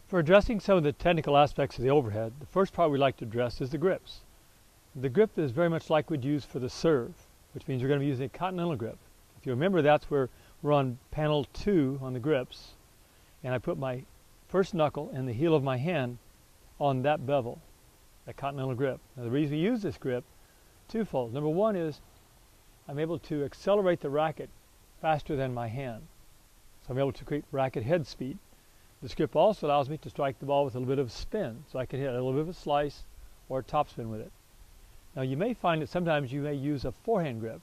For addressing some of the technical aspects of the overhead, the first part we'd like to address is the grips. The grip is very much like we'd use for the serve, which means we're going to be using a continental grip. If you remember, that's where we're on panel 2 on the grips, and I put my first knuckle and the heel of my hand on that bevel, that continental grip. Now the reason we use this grip, twofold. Number one is I'm able to accelerate the racket faster than my hand. So I'm able to create racket head speed. This grip also allows me to strike the ball with a little bit of spin, so I can hit a little bit of a slice or a topspin with it. Now you may find that sometimes you may use a forehand grip.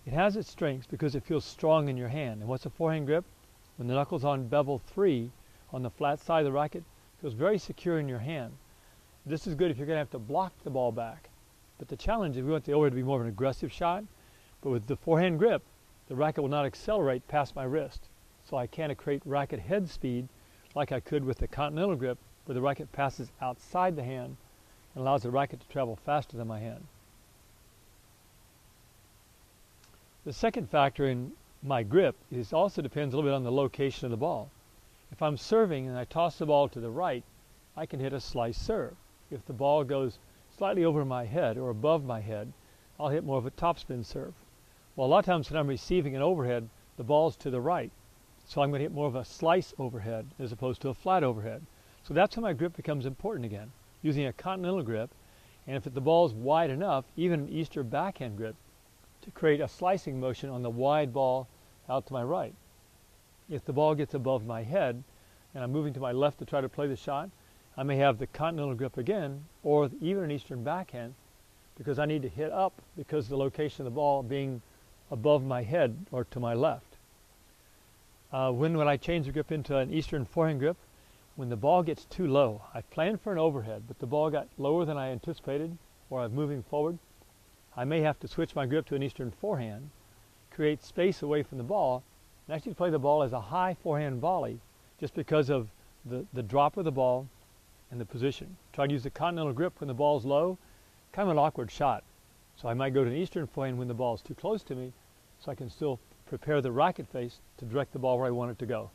It has its strengths because it feels strong in your hand. And what's a forehand grip? When the knuckle's on bevel 3 on the flat side of the racket, it feels very secure in your hand. This is good if you're going to have to block the ball back. But the challenge is we want the overhead to be more of an aggressive shot, but with the forehand grip, the racket will not accelerate past my wrist. So I can't create racket head speed like I could with the continental grip, where the racket passes outside the hand and allows the racket to travel faster than my hand. The second factor in my grip is also depends a little bit on the location of the ball. If I'm serving and I toss the ball to the right, I can hit a slice serve. If the ball goes slightly over my head or above my head, I'll hit more of a topspin serve. Well, a lot of times when I'm receiving an overhead, the ball's to the right. So I'm going to hit more of a slice overhead as opposed to a flat overhead. So that's when my grip becomes important again, using a continental grip. And if the ball's wide enough, even an Easter backhand grip, to create a slicing motion on the wide ball out to my right. If the ball gets above my head and I'm moving to my left to try to play the shot, I may have the continental grip again, or even an Eastern backhand, because I need to hit up because of the location of the ball being above my head or to my left. When I change the grip into an Eastern forehand grip, when the ball gets too low, I planned for an overhead, but the ball got lower than I anticipated, or I'm moving forward, I may have to switch my grip to an Eastern forehand, create space away from the ball, and actually play the ball as a high forehand volley, just because of the drop of the ball and the position. Try to use the continental grip when the ball's low, kind of an awkward shot. So I might go to an Eastern forehand when the ball's too close to me, so I can still prepare the racket face to direct the ball where I want it to go.